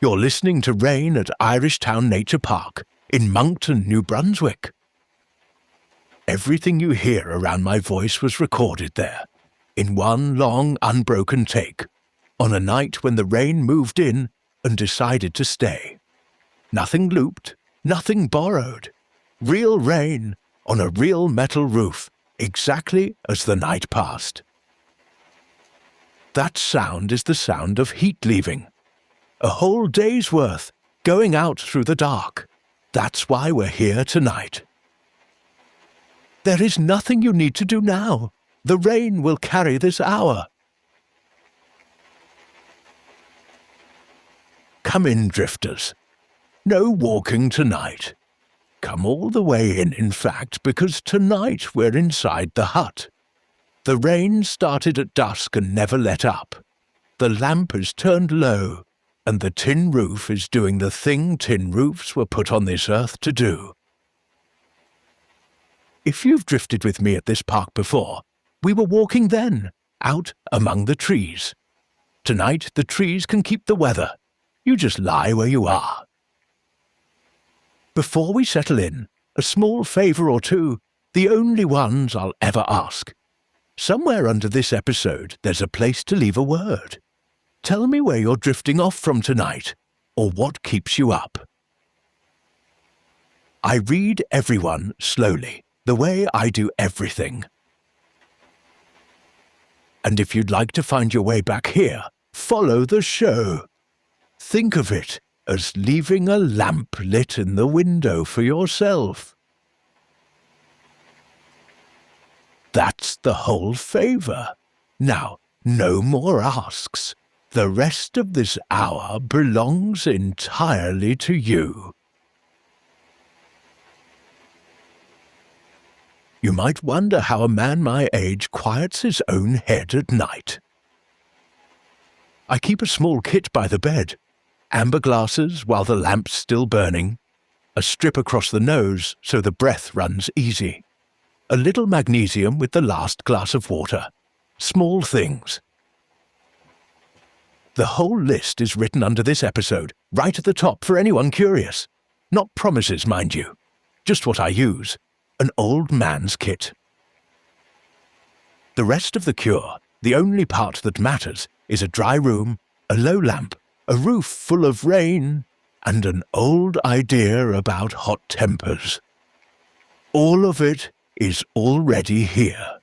You're listening to Rain at Irishtown Nature Park in Moncton, New Brunswick. Everything you hear around my voice was recorded there, in one long, unbroken take, on a night when the rain moved in and decided to stay. Nothing looped, nothing borrowed. Real rain on a real metal roof, exactly as the night passed. That sound is the sound of heat leaving. A whole day's worth, going out through the dark. That's why we're here tonight. There is nothing you need to do now. The rain will carry this hour. Come in, drifters. No walking tonight. Come all the way in fact, because tonight we're inside the hut. The rain started at dusk and never let up. The lamp is turned low, and the tin roof is doing the thing tin roofs were put on this earth to do. If you've drifted with me at this park before, we were walking then, out among the trees. Tonight the trees can keep the weather. You just lie where you are. Before we settle in, a small favour or two, the only ones I'll ever ask. Somewhere under this episode there's a place to leave a word. Tell me where you're drifting off from tonight, or what keeps you up. I read everyone slowly, the way I do everything. And if you'd like to find your way back here, follow the show. Think of it as leaving a lamp lit in the window for yourself. That's the whole favour. Now, no more asks. The rest of this hour belongs entirely to you. You might wonder how a man my age quiets his own head at night. I keep a small kit by the bed, amber glasses while the lamp's still burning, a strip across the nose so the breath runs easy, a little magnesium with the last glass of water. Small things. The whole list is written under this episode, right at the top for anyone curious. Not promises, mind you. Just what I use. An old man's kit. The rest of the cure, the only part that matters, is a dry room, a low lamp, a roof full of rain, and an old idea about hot tempers. All of it is already here.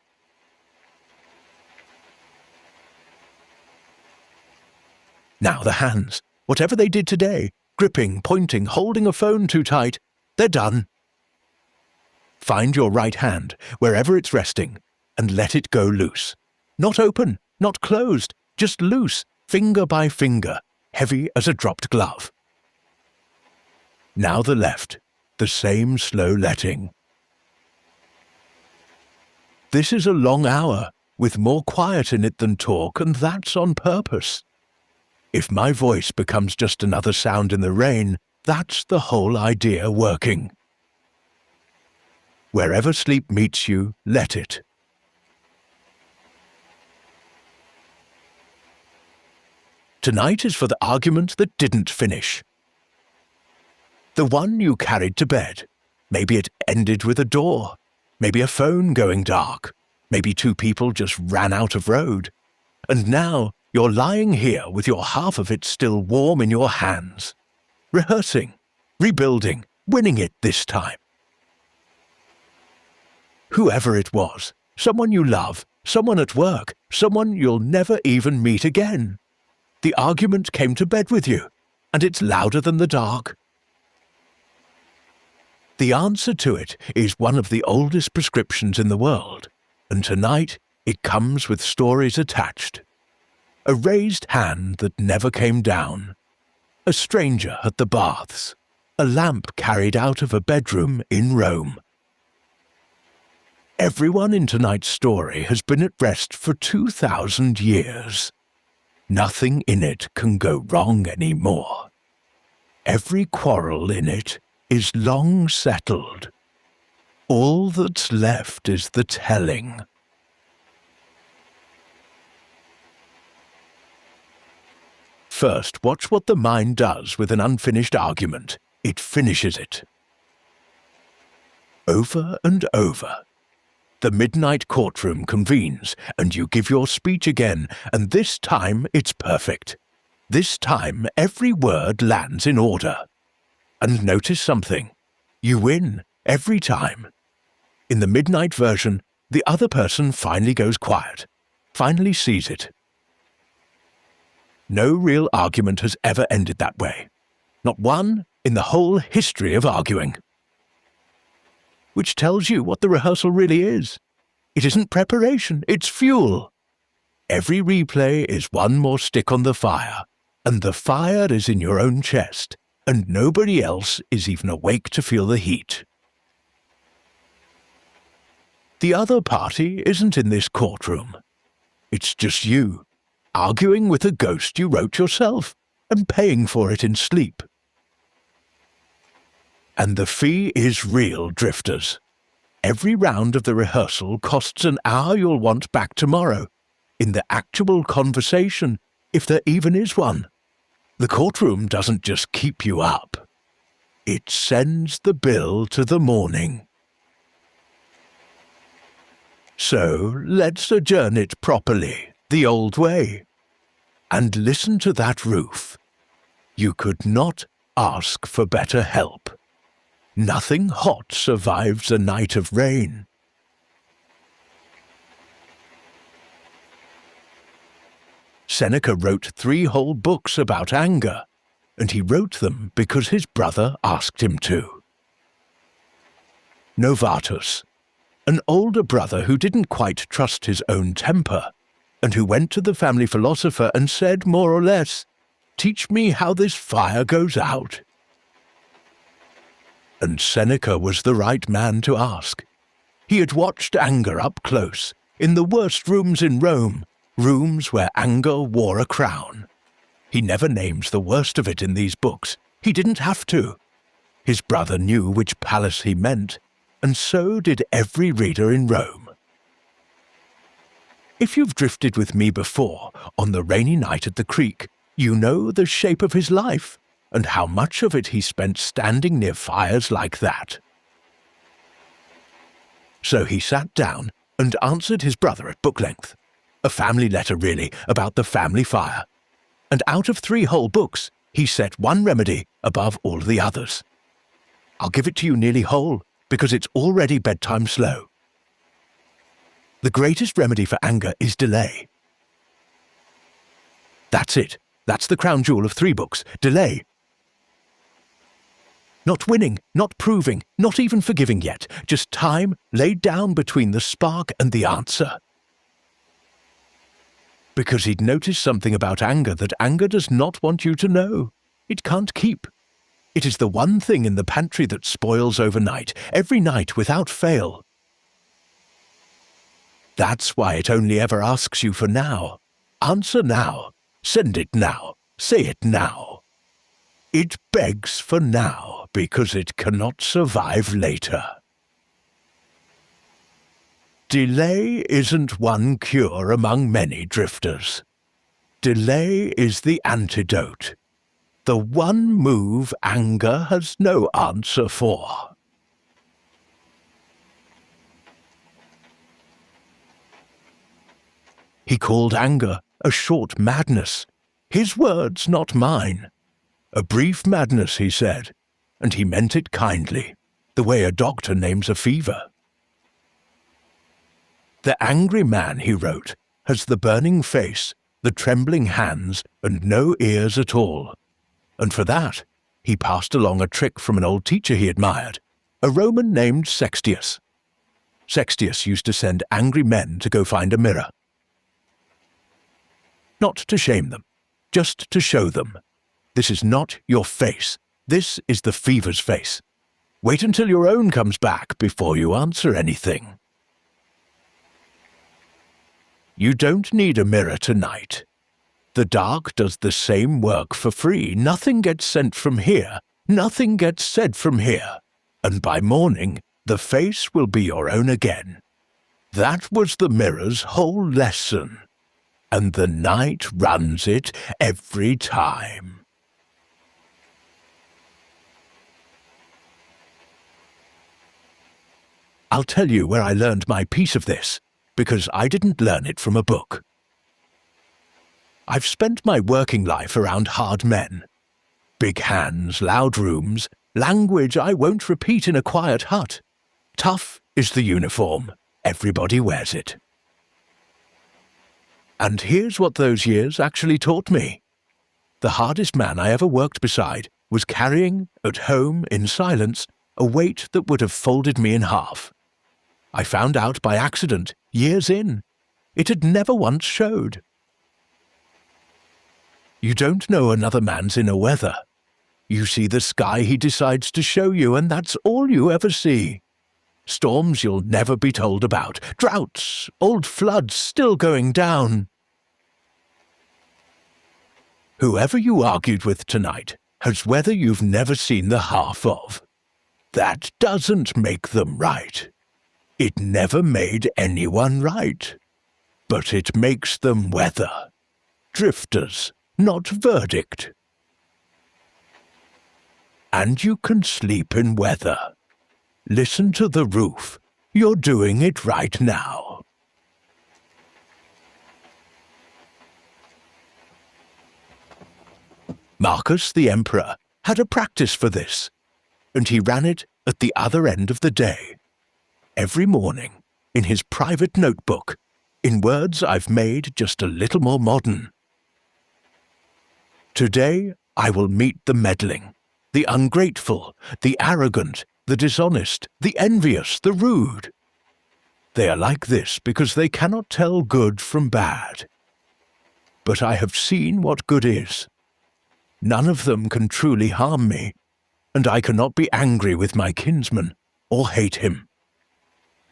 Now the hands, whatever they did today, gripping, pointing, holding a phone too tight, they're done. Find your right hand, wherever it's resting, and let it go loose. Not open, not closed, just loose, finger by finger, heavy as a dropped glove. Now the left, the same slow letting. This is a long hour, with more quiet in it than talk, and that's on purpose. If my voice becomes just another sound in the rain, that's the whole idea working. Wherever sleep meets you, let it. Tonight is for the argument that didn't finish. The one you carried to bed. Maybe it ended with a door. Maybe a phone going dark. Maybe two people just ran out of road. And now you're lying here with your half of it still warm in your hands. Rehearsing, rebuilding, winning it this time. Whoever it was, someone you love, someone at work, someone you'll never even meet again. The argument came to bed with you, and it's louder than the dark. The answer to it is one of the oldest prescriptions in the world, and tonight it comes with stories attached. A raised hand that never came down. A stranger at the baths. A lamp carried out of a bedroom in Rome. Everyone in tonight's story has been at rest for 2,000 years. Nothing in it can go wrong anymore. Every quarrel in it is long settled. All that's left is the telling. First, watch what the mind does with an unfinished argument. It finishes it. Over and over. The midnight courtroom convenes, and you give your speech again, and this time it's perfect. This time every word lands in order. And notice something. You win every time. In the midnight version, the other person finally goes quiet, finally sees it. No real argument has ever ended that way. Not one in the whole history of arguing. Which tells you what the rehearsal really is. It isn't preparation, it's fuel. Every replay is one more stick on the fire, and the fire is in your own chest, and nobody else is even awake to feel the heat. The other party isn't in this courtroom. It's just you, arguing with a ghost you wrote yourself, and paying for it in sleep. And the fee is real, drifters. Every round of the rehearsal costs an hour you'll want back tomorrow, in the actual conversation, if there even is one. The courtroom doesn't just keep you up. It sends the bill to the morning. So let's adjourn it properly, the old way. And listen to that roof. You could not ask for better help. Nothing hot survives a night of rain. Seneca wrote 3 whole books about anger, and he wrote them because his brother asked him to. Novatus, an older brother who didn't quite trust his own temper, and who went to the family philosopher and said more or less, "Teach me how this fire goes out." And Seneca was the right man to ask. He had watched anger up close, in the worst rooms in Rome, rooms where anger wore a crown. He never names the worst of it in these books. He didn't have to. His brother knew which palace he meant, and so did every reader in Rome. If you've drifted with me before, on the rainy night at the creek, you know the shape of his life, and how much of it he spent standing near fires like that. So he sat down and answered his brother at book length. A family letter, really, about the family fire. And out of 3 whole books, he set one remedy above all the others. I'll give it to you nearly whole, because it's already bedtime slow. The greatest remedy for anger is delay. That's it. That's the crown jewel of 3 books. Delay. Not winning, not proving, not even forgiving yet. Just time laid down between the spark and the answer. Because he'd noticed something about anger that anger does not want you to know. It can't keep. It is the one thing in the pantry that spoils overnight, every night without fail. That's why it only ever asks you for now. Answer now. Send it now. Say it now. It begs for now because it cannot survive later. Delay isn't one cure among many drifters. Delay is the antidote. The one move anger has no answer for. He called anger a short madness. His words, not mine. A brief madness, he said, and he meant it kindly, the way a doctor names a fever. The angry man, he wrote, has the burning face, the trembling hands, and no ears at all. And for that, he passed along a trick from an old teacher he admired, a Roman named Sextius. Sextius used to send angry men to go find a mirror. Not to shame them, just to show them. This is not your face. This is the fever's face. Wait until your own comes back before you answer anything. You don't need a mirror tonight. The dark does the same work for free. Nothing gets sent from here. Nothing gets said from here. And by morning, the face will be your own again. That was the mirror's whole lesson. and the night runs it every time. I'll tell you where I learned my piece of this, because I didn't learn it from a book. I've spent my working life around hard men. Big hands, loud rooms, language I won't repeat in a quiet hut. Tough is the uniform. Everybody wears it. And here's what those years actually taught me. The hardest man I ever worked beside was carrying, at home, in silence, a weight that would have folded me in half. I found out by accident, years in. It had never once showed. You don't know another man's inner weather. You see the sky he decides to show you, and that's all you ever see. Storms you'll never be told about, droughts, old floods still going down. Whoever you argued with tonight has weather you've never seen the half of. That doesn't make them right. It never made anyone right. But it makes them weather. Drifters, not verdict. And you can sleep in weather. Listen to the roof. You're doing it right now. Marcus the Emperor had a practice for this, and he ran it at the other end of the day. Every morning, in his private notebook, in words I've made just a little more modern. Today I will meet the meddling, the ungrateful, the arrogant, the dishonest, the envious, the rude. They are like this because they cannot tell good from bad. But I have seen what good is. None of them can truly harm me, and I cannot be angry with my kinsman or hate him.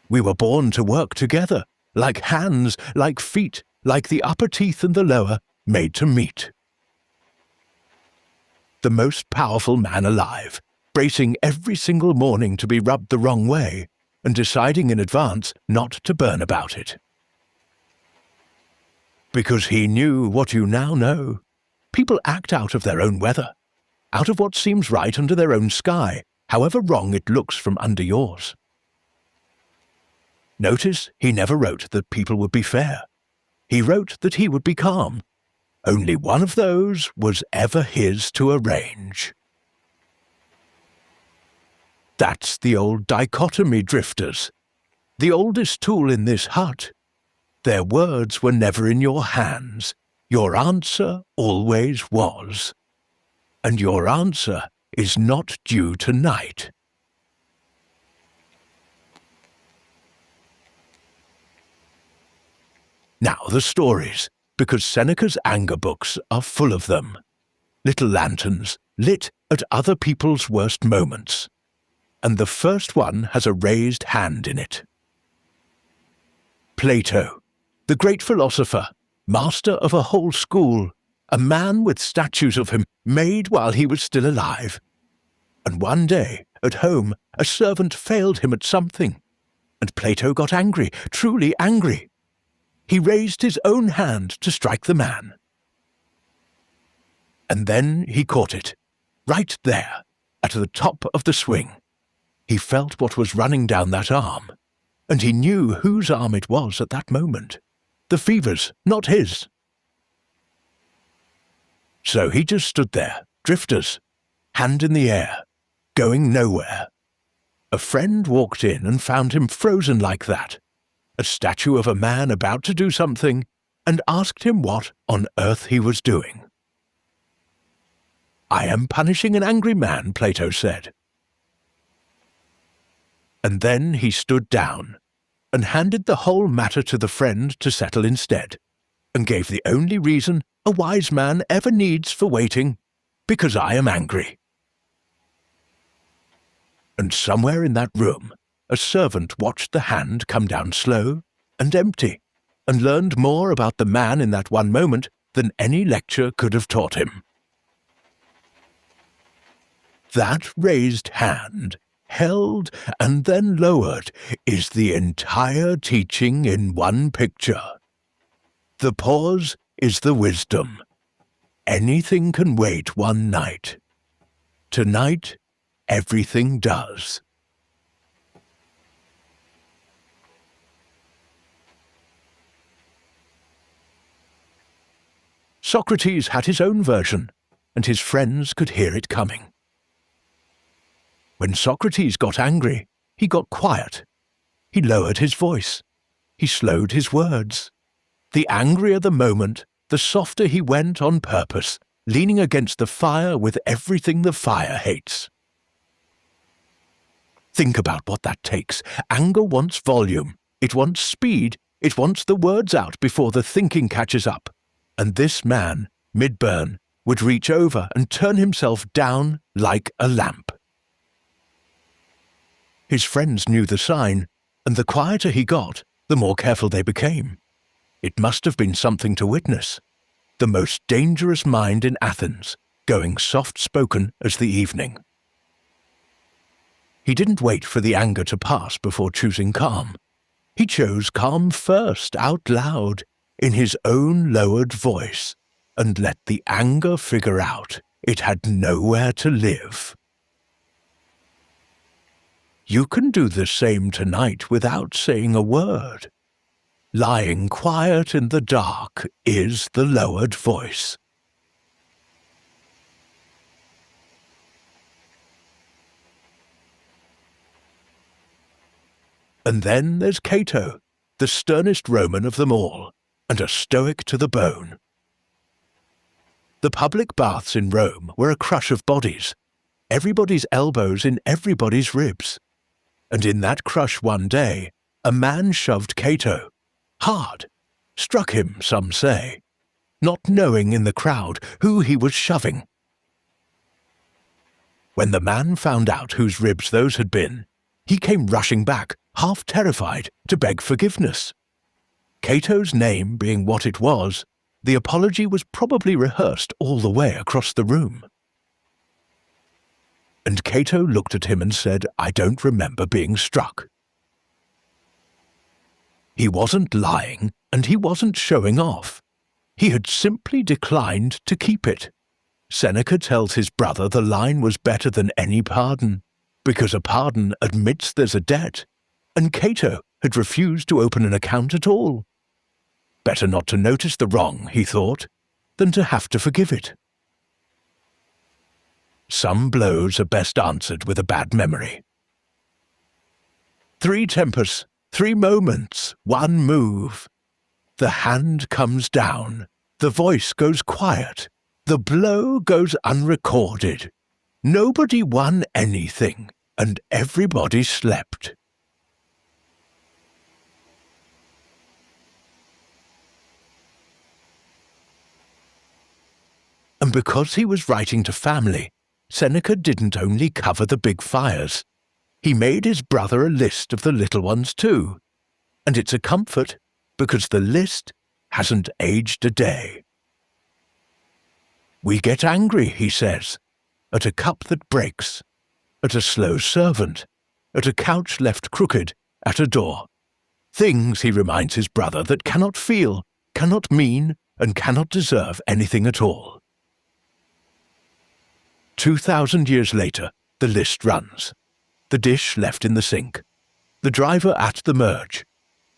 We were born to work together, like hands, like feet, like the upper teeth and the lower, made to meet. The most powerful man alive, bracing every single morning to be rubbed the wrong way, and deciding in advance not to burn about it. Because he knew what you now know. People act out of their own weather, out of what seems right under their own sky, however wrong it looks from under yours. Notice he never wrote that people would be fair. He wrote that he would be calm. Only one of those was ever his to arrange. That's the old dichotomy, drifters. The oldest tool in this hut. Their words were never in your hands. Your answer always was. And your answer is not due tonight. Now the stories, because Seneca's anger books are full of them. Little lanterns, lit at other people's worst moments. And the first one has a raised hand in it. Plato, the great philosopher, master of a whole school, a man with statues of him made while he was still alive. And one day, at home, a servant failed him at something, and Plato got angry, truly angry. He raised his own hand to strike the man. And then he caught it, right there, at the top of the swing. He felt what was running down that arm, and he knew whose arm it was at that moment. The fever's, not his. So he just stood there, drifters, hand in the air, going nowhere. A friend walked in and found him frozen like that, a statue of a man about to do something, and asked him what on earth he was doing. "I am punishing an angry man," Plato said. And then he stood down, and handed the whole matter to the friend to settle instead, and gave the only reason a wise man ever needs for waiting, because I am angry. And somewhere in that room, a servant watched the hand come down slow and empty, and learned more about the man in that one moment than any lecture could have taught him. That raised hand, held and then lowered, is the entire teaching in one picture. The pause is the wisdom. Anything can wait one night. Tonight, everything does. Socrates had his own version, and his friends could hear it coming. When Socrates got angry, he got quiet. He lowered his voice. He slowed his words. The angrier the moment, the softer he went on purpose, leaning against the fire with everything the fire hates. Think about what that takes. Anger wants volume. It wants speed. It wants the words out before the thinking catches up. And this man, mid-burn, would reach over and turn himself down like a lamp. His friends knew the sign, and the quieter he got, the more careful they became. It must have been something to witness. The most dangerous mind in Athens, going soft-spoken as the evening. He didn't wait for the anger to pass before choosing calm. He chose calm first, out loud, in his own lowered voice, and let the anger figure out it had nowhere to live. You can do the same tonight without saying a word. Lying quiet in the dark is the lowered voice. And then there's Cato, the sternest Roman of them all, and a Stoic to the bone. The public baths in Rome were a crush of bodies, everybody's elbows in everybody's ribs. And in that crush one day, a man shoved Cato, hard, struck him, some say, not knowing in the crowd who he was shoving. When the man found out whose ribs those had been, he came rushing back, half terrified, to beg forgiveness. Cato's name being what it was, the apology was probably rehearsed all the way across the room. And Cato looked at him and said, "I don't remember being struck." He wasn't lying, and he wasn't showing off. He had simply declined to keep it. Seneca tells his brother the line was better than any pardon, because a pardon admits there's a debt, and Cato had refused to open an account at all. Better not to notice the wrong, he thought, than to have to forgive it. Some blows are best answered with a bad memory. 3 tempers, 3 moments, 1 move. The hand comes down, the voice goes quiet, the blow goes unrecorded. Nobody won anything, and everybody slept. And because he was writing to family, Seneca didn't only cover the big fires. He made his brother a list of the little ones too. And it's a comfort, because the list hasn't aged a day. We get angry, he says, at a cup that breaks, at a slow servant, at a couch left crooked, at a door. Things, he reminds his brother, that cannot feel, cannot mean, and cannot deserve anything at all. 2,000 years later, the list runs. The dish left in the sink. The driver at the merge.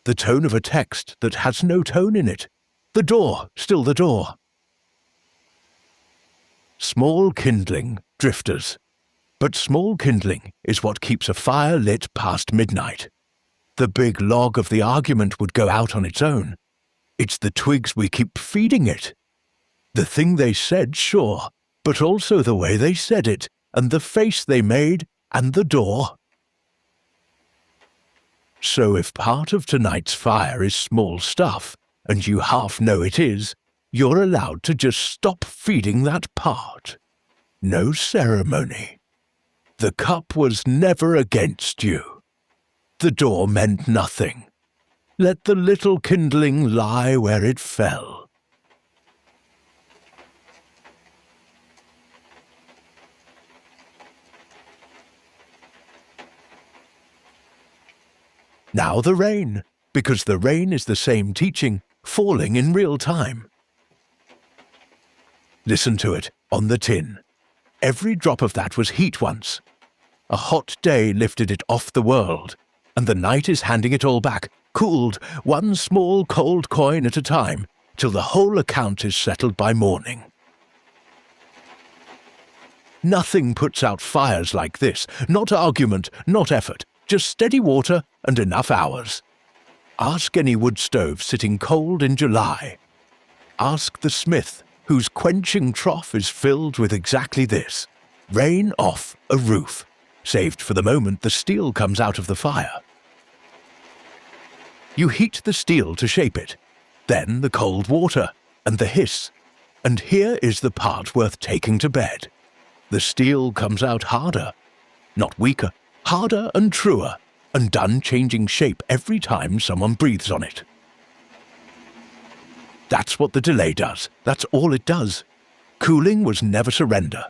The tone of a text that has no tone in it. The door, still the door. Small kindling, drifters. But small kindling is what keeps a fire lit past midnight. The big log of the argument would go out on its own. It's the twigs we keep feeding it. The thing they said, sure, but also the way they said it, and the face they made, and the door. So if part of tonight's fire is small stuff, and you half know it is, you're allowed to just stop feeding that part. No ceremony. The cup was never against you. The door meant nothing. Let the little kindling lie where it fell. Now the rain, because the rain is the same teaching, falling in real time. Listen to it, on the tin. Every drop of that was heat once. A hot day lifted it off the world, and the night is handing it all back, cooled, one small cold coin at a time, till the whole account is settled by morning. Nothing puts out fires like this, not argument, not effort, just steady water and enough hours. Ask any wood stove sitting cold in July. Ask the smith, whose quenching trough is filled with exactly this: rain off a roof, saved for the moment the steel comes out of the fire. You heat the steel to shape it, then the cold water, and the hiss. And here is the part worth taking to bed. The steel comes out harder, not weaker, harder and truer, and done changing shape every time someone breathes on it. That's what the delay does. That's all it does. Cooling was never surrender.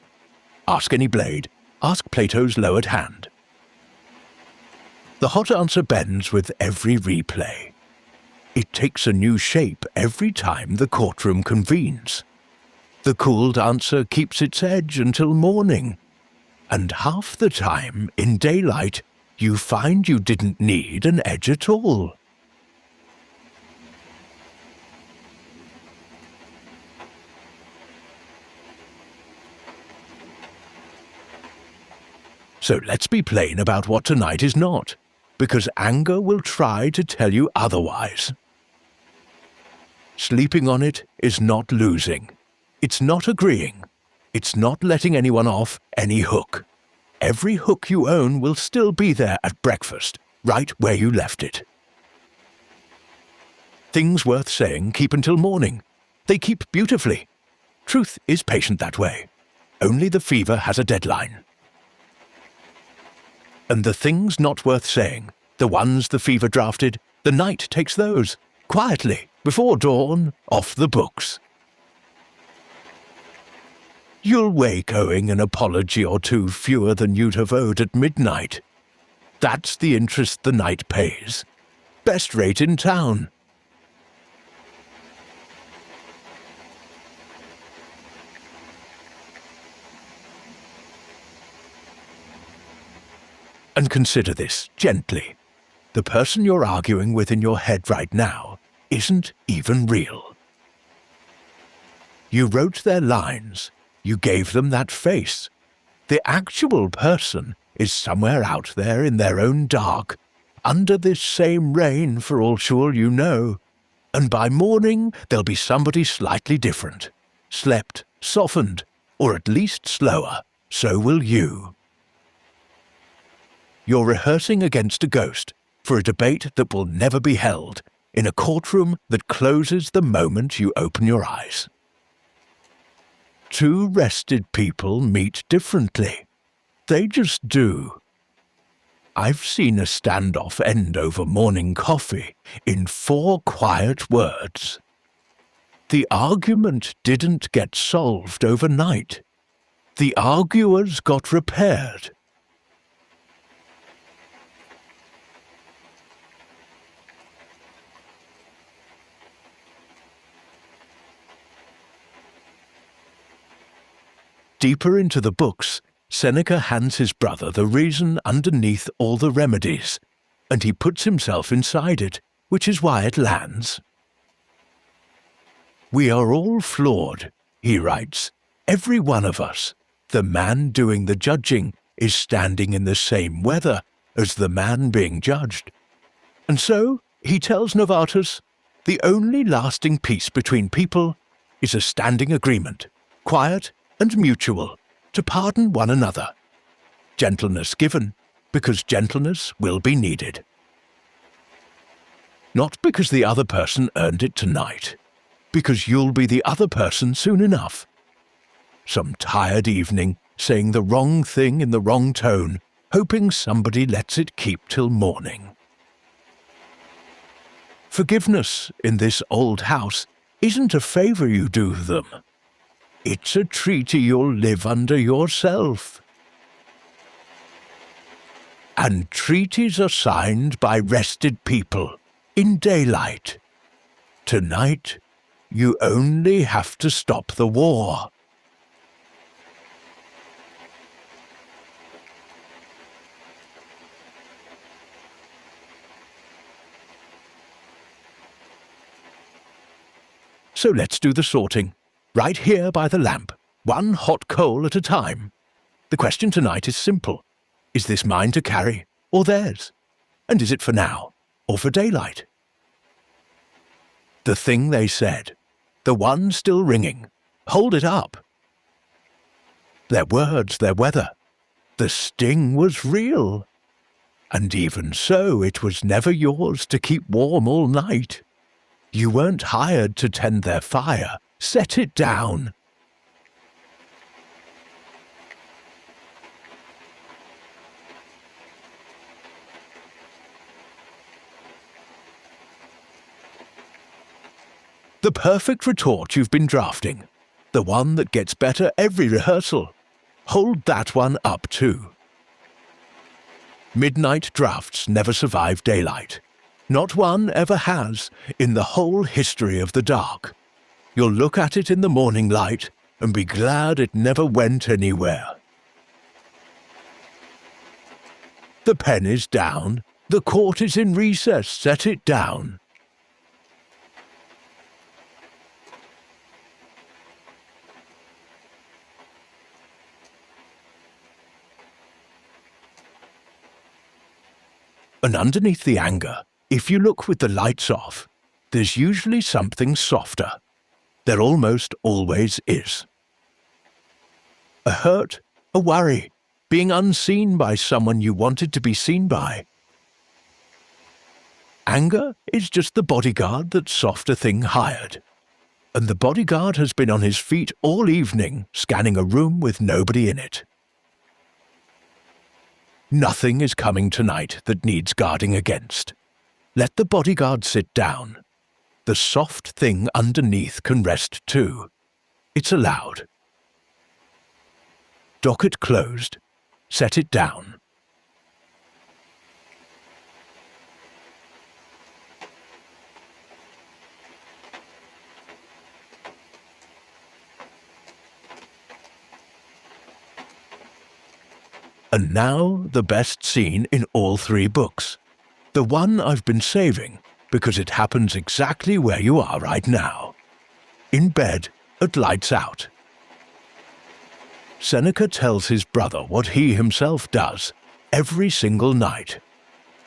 Ask any blade. Ask Plato's lowered hand. The hot answer bends with every replay. It takes a new shape every time the courtroom convenes. The cooled answer keeps its edge until morning. And half the time, in daylight, you find you didn't need an edge at all. So let's be plain about what tonight is not, because anger will try to tell you otherwise. Sleeping on it is not losing. It's not agreeing. It's not letting anyone off any hook. Every hook you own will still be there at breakfast, right where you left it. Things worth saying keep until morning. They keep beautifully. Truth is patient that way. Only the fever has a deadline. And the things not worth saying, the ones the fever drafted, the night takes those, quietly, before dawn, off the books. You'll wake owing an apology or two fewer than you'd have owed at midnight. That's the interest the night pays. Best rate in town. And consider this gently. The person you're arguing with in your head right now isn't even real. You wrote their lines. You gave them that face. The actual person is somewhere out there in their own dark, under this same rain for all sure you know, and by morning there'll be somebody slightly different, slept, softened, or at least slower. So will you. You're rehearsing against a ghost for a debate that will never be held, in a courtroom that closes the moment you open your eyes. Two rested people meet differently. They just do. I've seen a standoff end over morning coffee in 4 quiet words. The argument didn't get solved overnight. The arguers got repaired. Deeper into the books, Seneca hands his brother the reason underneath all the remedies, and he puts himself inside it, which is why it lands. We are all flawed, he writes, every one of us. The man doing the judging is standing in the same weather as the man being judged. And so, he tells Novatus, the only lasting peace between people is a standing agreement, quiet and mutual, to pardon one another. Gentleness given, because gentleness will be needed. Not because the other person earned it tonight, because you'll be the other person soon enough. Some tired evening, saying the wrong thing in the wrong tone, hoping somebody lets it keep till morning. Forgiveness in this old house isn't a favor you do them. It's a treaty you'll live under yourself. And treaties are signed by rested people in daylight. Tonight, you only have to stop the war. So let's do the sorting. Right here by the lamp, one hot coal at a time. The question tonight is simple. Is this mine to carry, or theirs? And is it for now, or for daylight? The thing they said, the one still ringing, hold it up. Their words, their weather, the sting was real. And even so, it was never yours to keep warm all night. You weren't hired to tend their fire. Set it down. The perfect retort you've been drafting. The one that gets better every rehearsal. Hold that one up too. Midnight drafts never survive daylight. Not one ever has in the whole history of the dark. You'll look at it in the morning light and be glad it never went anywhere. The pen is down. The court is in recess. Set it down. And underneath the anger, if you look with the lights off, there's usually something softer. There almost always is. A hurt, a worry, being unseen by someone you wanted to be seen by. Anger is just the bodyguard that softer thing hired. And the bodyguard has been on his feet all evening, scanning a room with nobody in it. Nothing is coming tonight that needs guarding against. Let the bodyguard sit down. The soft thing underneath can rest too. It's allowed. Docket closed. Set it down. And now the best scene in all three books. The one I've been saving because it happens exactly where you are right now. In bed, at lights out. Seneca tells his brother what he himself does every single night.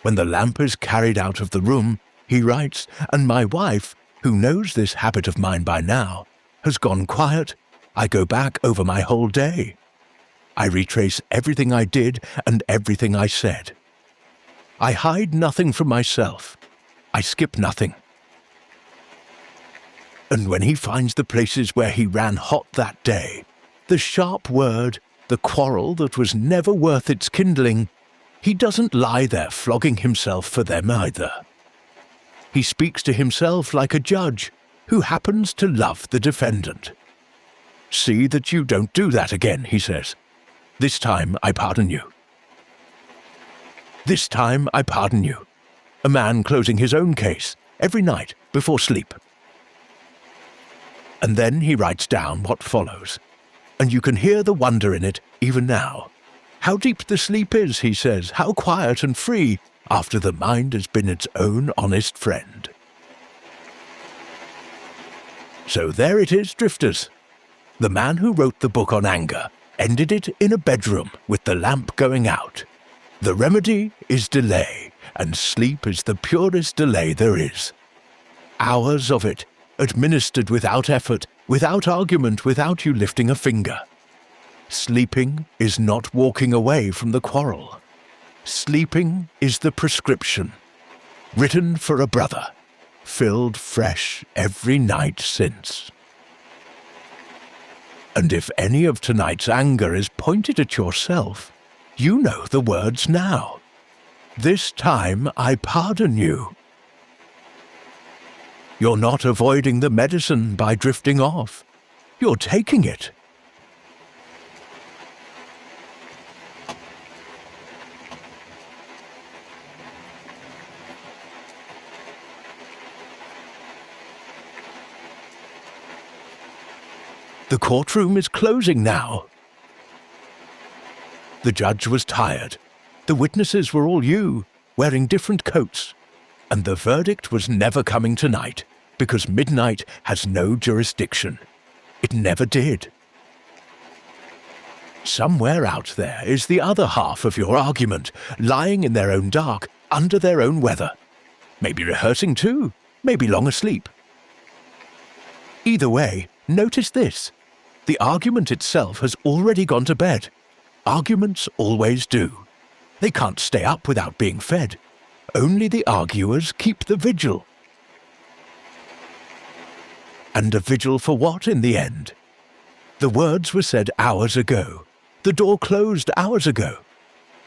When the lamp is carried out of the room, he writes, and my wife, who knows this habit of mine by now, has gone quiet. I go back over my whole day. I retrace everything I did and everything I said. I hide nothing from myself. I skip nothing. And when he finds the places where he ran hot that day, the sharp word, the quarrel that was never worth its kindling, he doesn't lie there flogging himself for them either. He speaks to himself like a judge who happens to love the defendant. See that you don't do that again, he says. This time I pardon you. This time I pardon you. A man closing his own case every night before sleep. And then he writes down what follows. And you can hear the wonder in it even now. How deep the sleep is, he says, how quiet and free after the mind has been its own honest friend. So there it is, drifters. The man who wrote the book on anger ended it in a bedroom with the lamp going out. The remedy is delay, and sleep is the purest delay there is. Hours of it, administered without effort, without argument, without you lifting a finger. Sleeping is not walking away from the quarrel. Sleeping is the prescription, written for a brother, filled fresh every night since. And if any of tonight's anger is pointed at yourself, you know the words now. This time I pardon you. You're not avoiding the medicine by drifting off. You're taking it. The courtroom is closing now. The judge was tired. The witnesses were all you, wearing different coats. And the verdict was never coming tonight, because midnight has no jurisdiction. It never did. Somewhere out there is the other half of your argument, lying in their own dark, under their own weather. Maybe rehearsing too, maybe long asleep. Either way, notice this. The argument itself has already gone to bed. Arguments always do. They can't stay up without being fed. Only the arguers keep the vigil. And a vigil for what in the end? The words were said hours ago. The door closed hours ago.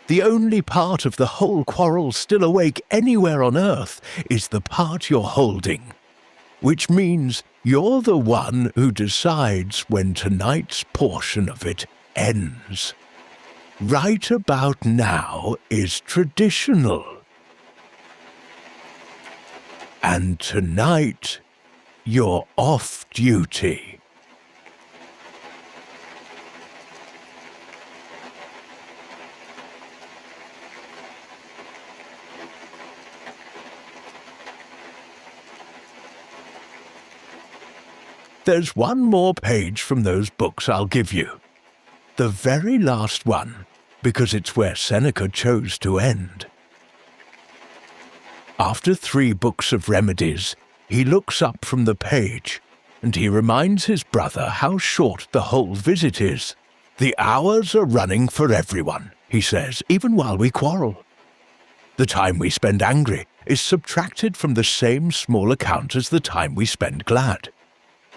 The only part of the whole quarrel still awake anywhere on earth is the part you're holding. Which means you're the one who decides when tonight's portion of it ends. Right about now is traditional. And tonight, you're off duty. There's one more page from those books I'll give you. The very last one, because it's where Seneca chose to end. After 3 books of remedies, he looks up from the page, and he reminds his brother how short the whole visit is. The hours are running for everyone, he says, even while we quarrel. The time we spend angry is subtracted from the same small account as the time we spend glad.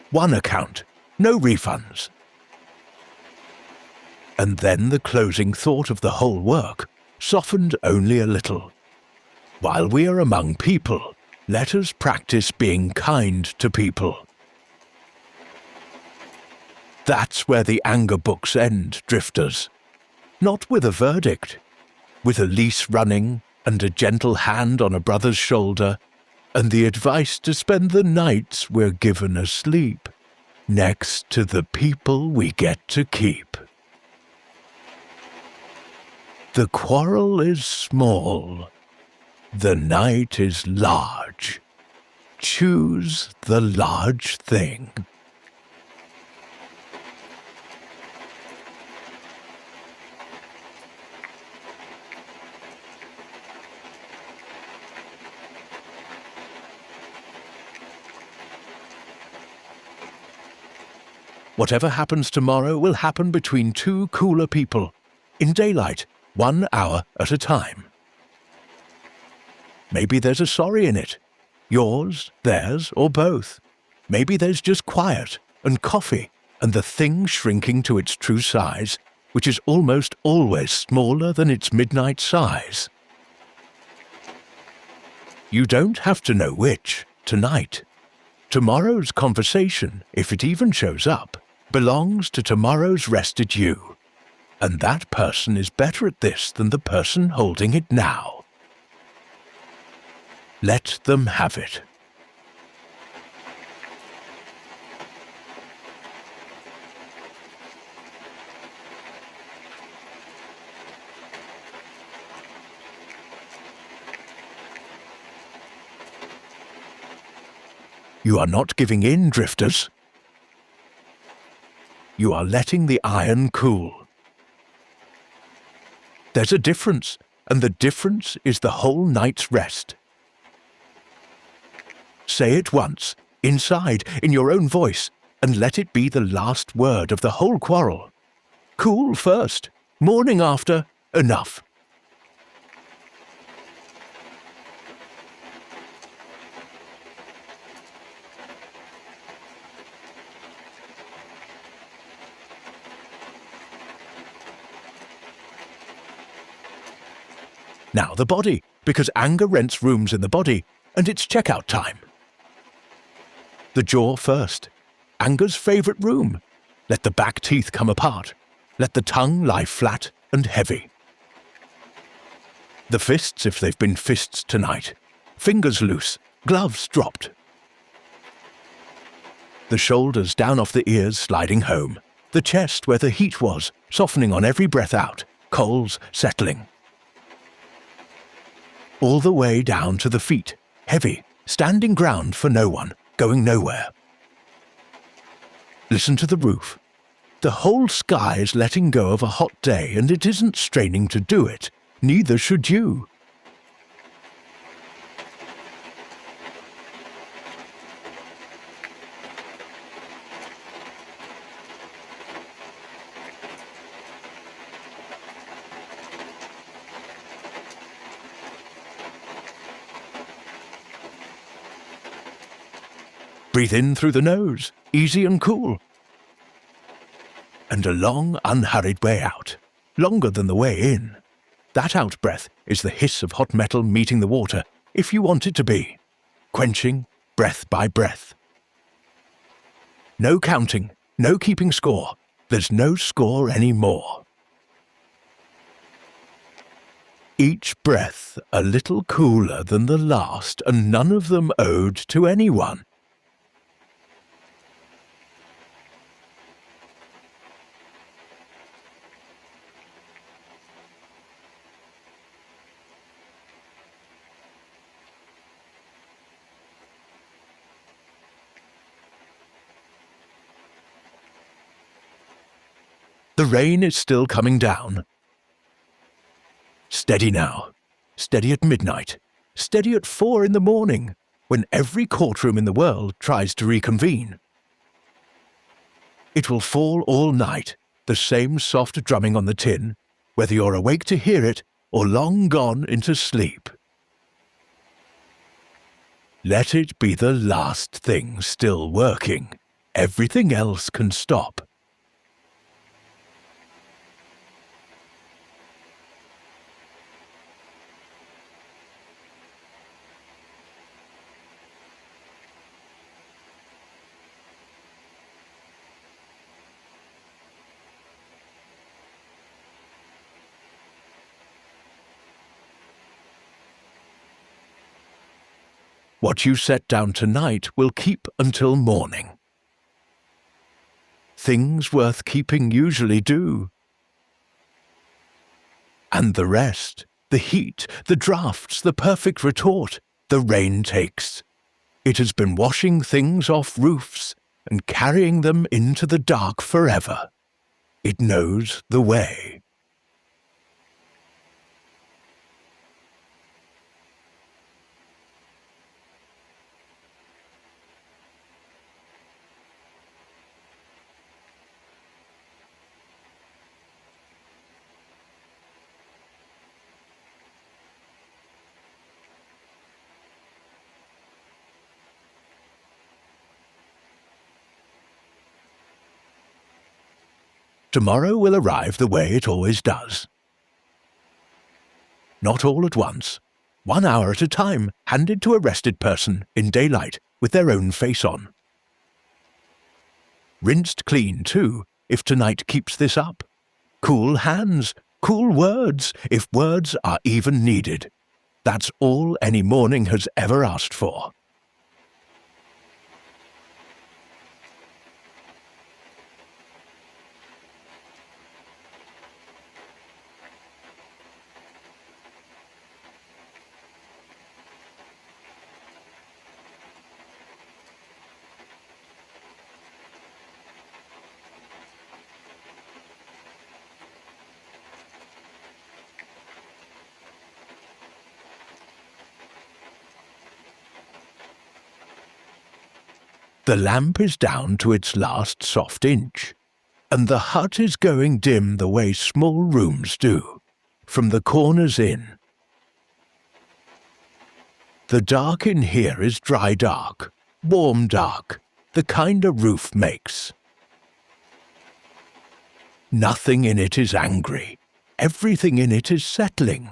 1 account, no refunds. And then the closing thought of the whole work, softened only a little. While we are among people, let us practice being kind to people. That's where the anger books end, drifters. Not with a verdict, with a lease running and a gentle hand on a brother's shoulder, and the advice to spend the nights we're given asleep, next to the people we get to keep. The quarrel is small, the night is large. Choose the large thing. Whatever happens tomorrow will happen between 2 cooler people, in daylight, 1 hour at a time. Maybe there's a sorry in it, yours, theirs, or both. Maybe there's just quiet and coffee and the thing shrinking to its true size, which is almost always smaller than its midnight size. You don't have to know which, tonight. Tomorrow's conversation, if it even shows up, belongs to tomorrow's rested you. And that person is better at this than the person holding it now. Let them have it. You are not giving in, drifters. You are letting the iron cool. There's a difference, and the difference is the whole night's rest. Say it once, inside, in your own voice, and let it be the last word of the whole quarrel. Cool first, morning after, enough. Now the body, because anger rents rooms in the body, and it's checkout time. The jaw first, anger's favourite room. Let the back teeth come apart. Let the tongue lie flat and heavy. The fists, if they've been fists tonight. Fingers loose, gloves dropped. The shoulders down off the ears sliding home. The chest where the heat was, softening on every breath out, coals settling. All the way down to the feet, heavy, standing ground for no one, going nowhere. Listen to the roof. The whole sky is letting go of a hot day, and it isn't straining to do it. Neither should you. Breathe in through the nose, easy and cool. And a long, unhurried way out, longer than the way in. That out-breath is the hiss of hot metal meeting the water, if you want it to be, quenching breath by breath. No counting, no keeping score. There's no score anymore. Each breath a little cooler than the last, and none of them owed to anyone. The rain is still coming down. Steady now. Steady at midnight. Steady at 4 in the morning, when every courtroom in the world tries to reconvene. It will fall all night, the same soft drumming on the tin, whether you're awake to hear it or long gone into sleep. Let it be the last thing still working. Everything else can stop. What you set down tonight will keep until morning. Things worth keeping usually do. And the rest, the heat, the drafts, the perfect retort, the rain takes. It has been washing things off roofs and carrying them into the dark forever. It knows the way. Tomorrow will arrive the way it always does. Not all at once, 1 hour at a time, handed to a rested person in daylight with their own face on. Rinsed clean, too, if tonight keeps this up. Cool hands, cool words, if words are even needed. That's all any morning has ever asked for. The lamp is down to its last soft inch, and the hut is going dim the way small rooms do, from the corners in. The dark in here is dry dark, warm dark, the kind a roof makes. Nothing in it is angry, everything in it is settling.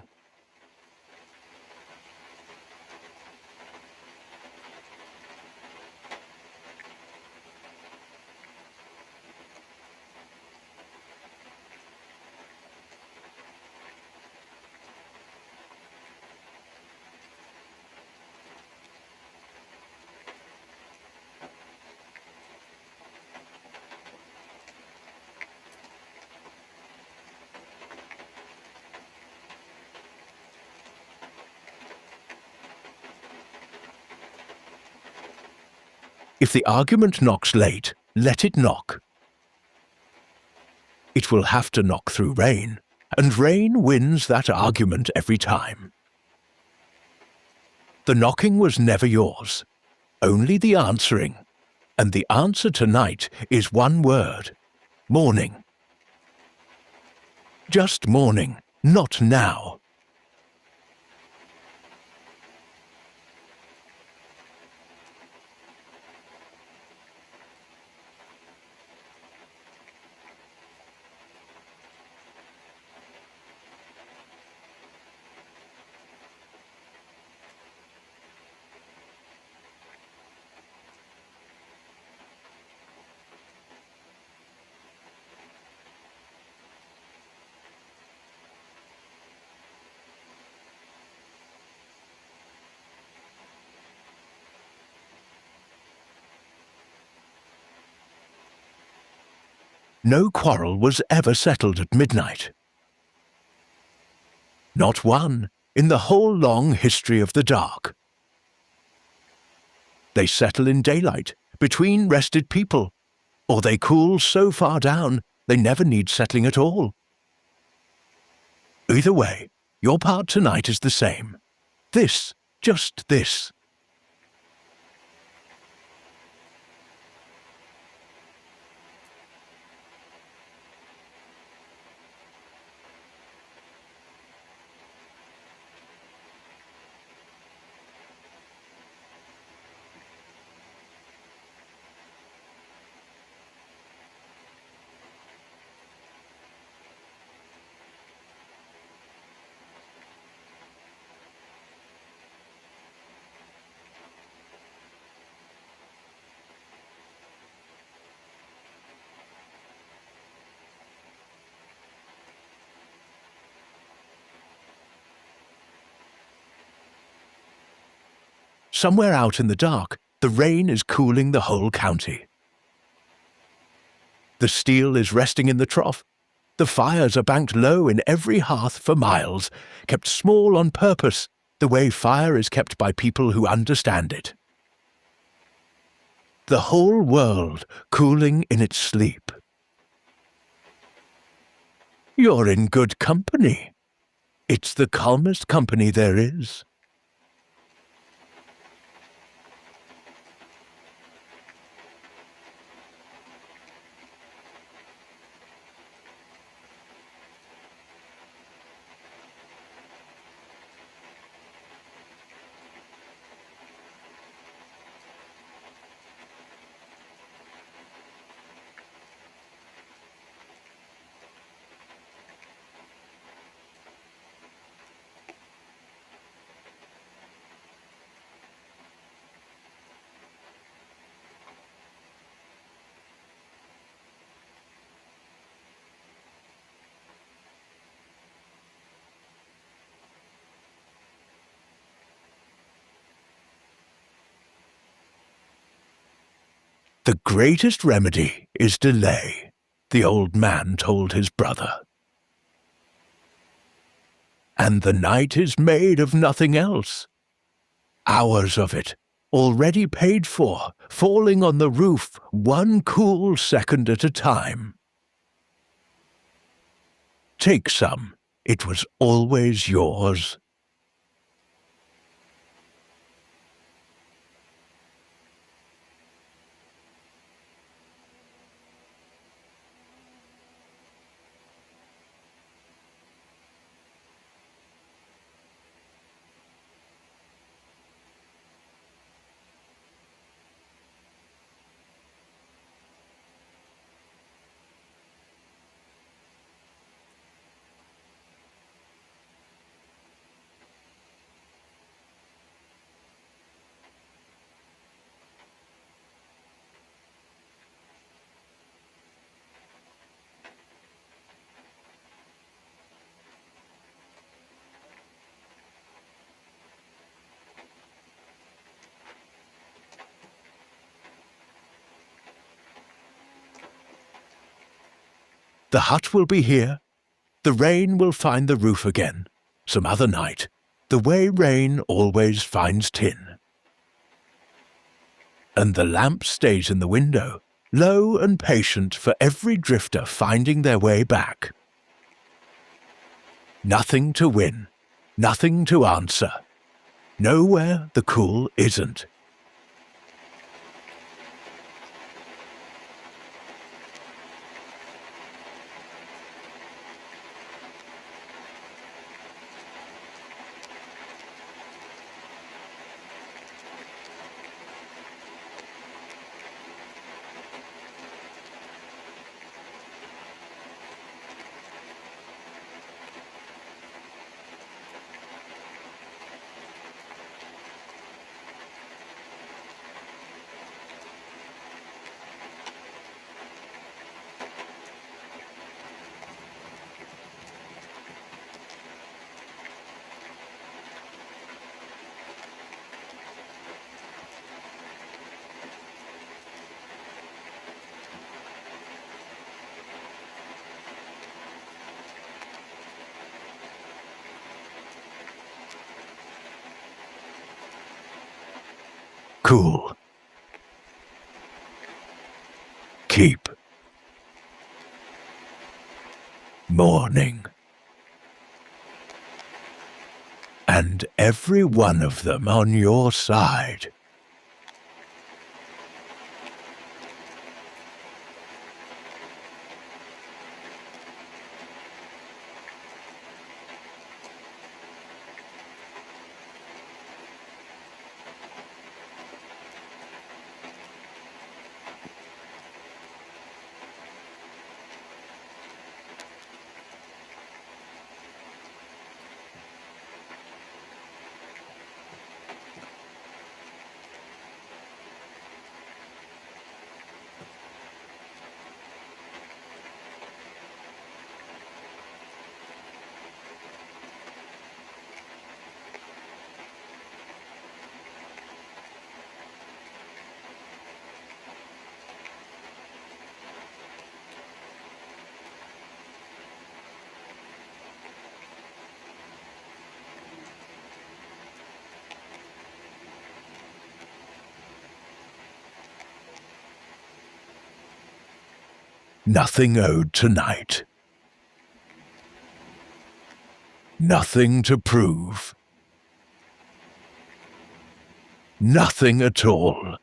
If the argument knocks late, let it knock. It will have to knock through rain, and rain wins that argument every time. The knocking was never yours, only the answering, and the answer tonight is one word: morning. Just morning, not now. No quarrel was ever settled at midnight. Not one in the whole long history of the dark. They settle in daylight, between rested people, or they cool so far down they never need settling at all. Either way, your part tonight is the same. This, just this. Somewhere out in the dark, the rain is cooling the whole county. The steel is resting in the trough. The fires are banked low in every hearth for miles, kept small on purpose, the way fire is kept by people who understand it. The whole world cooling in its sleep. You're in good company. It's the calmest company there is. The greatest remedy is delay, the old man told his brother. And the night is made of nothing else. Hours of it, already paid for, falling on the roof one cool second at a time. Take some, it was always yours. The hut will be here. The rain will find the roof again, some other night, the way rain always finds tin. And the lamp stays in the window, low and patient for every drifter finding their way back. Nothing to win, nothing to answer. Nowhere the cool isn't. Cool. Keep. Morning. And every one of them on your side. Nothing owed tonight. Nothing to prove. Nothing at all.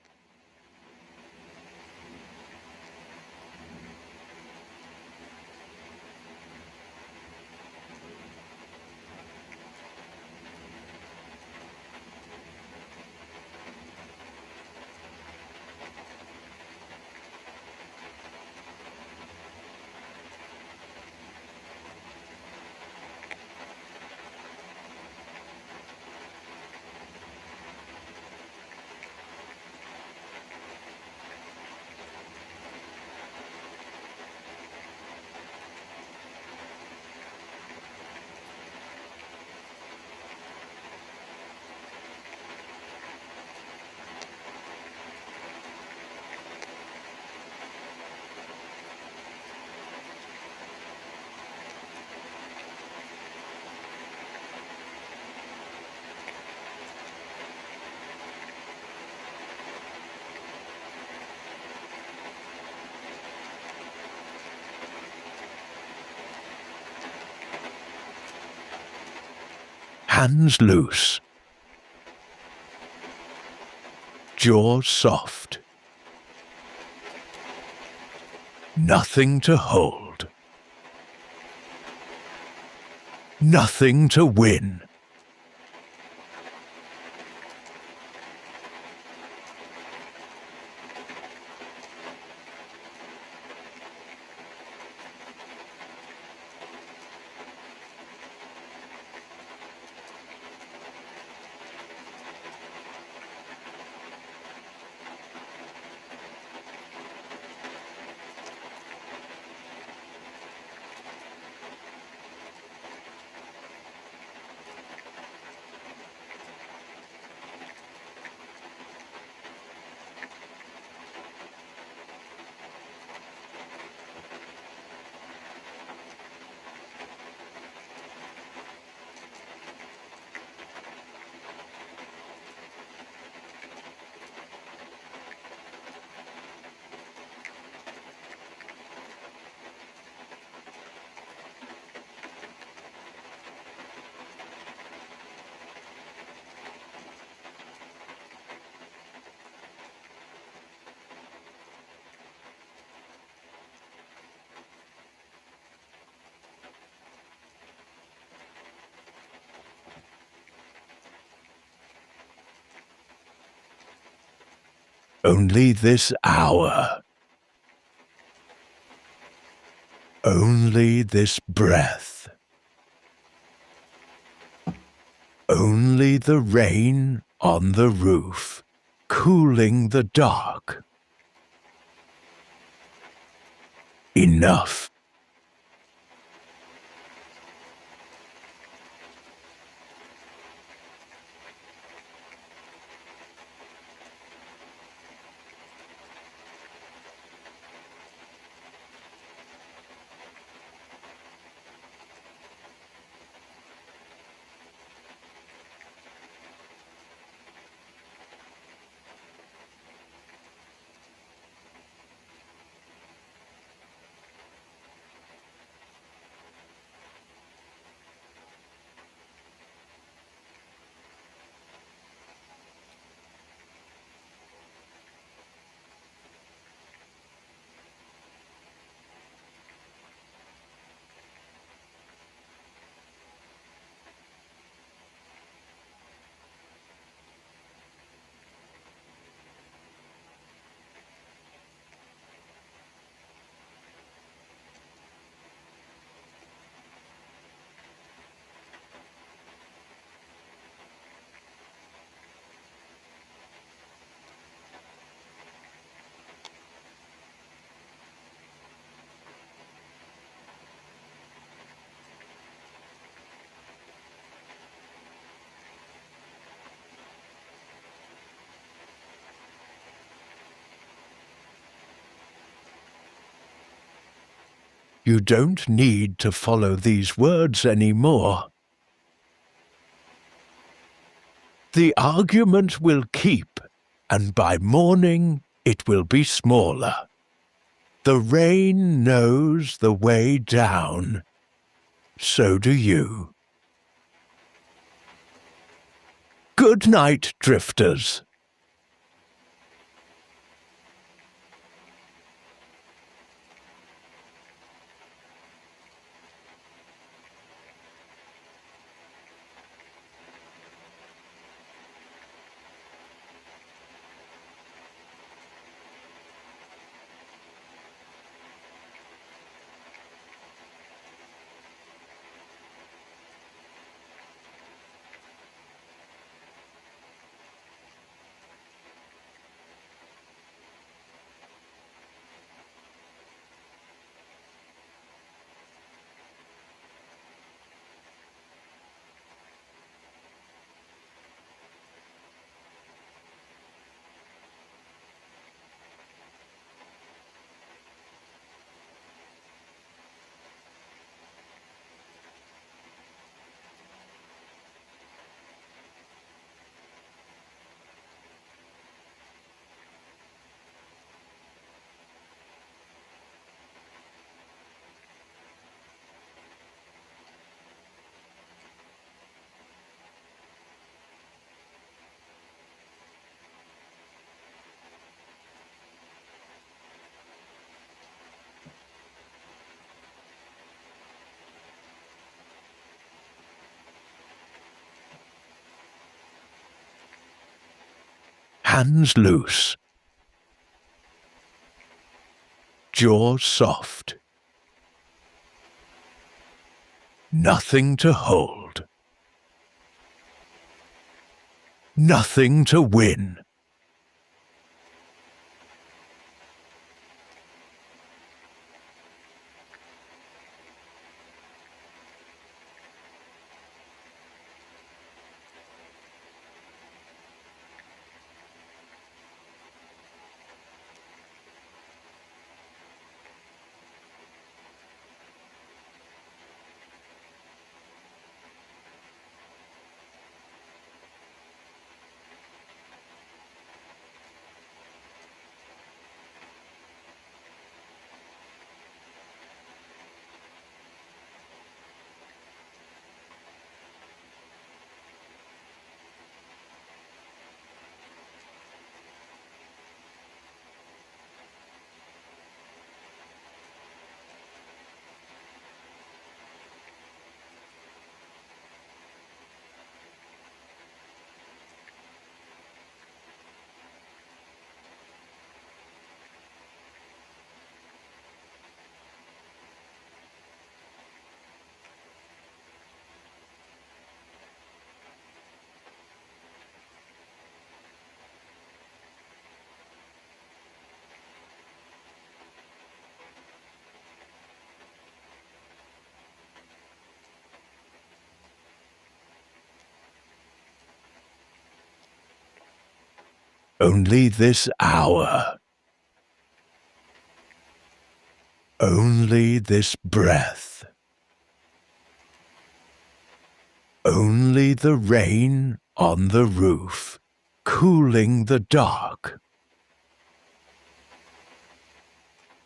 Hands loose. Jaws soft. Nothing to hold. Nothing to win. Only this hour. Only this breath. Only the rain on the roof, cooling the dark. Enough. You don't need to follow these words anymore. The argument will keep, and by morning it will be smaller. The rain knows the way down. So do you. Good night, drifters. Hands loose. Jaws soft. Nothing to hold. Nothing to win. Only this hour. Only this breath. Only the rain on the roof, cooling the dark.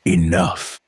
Enough.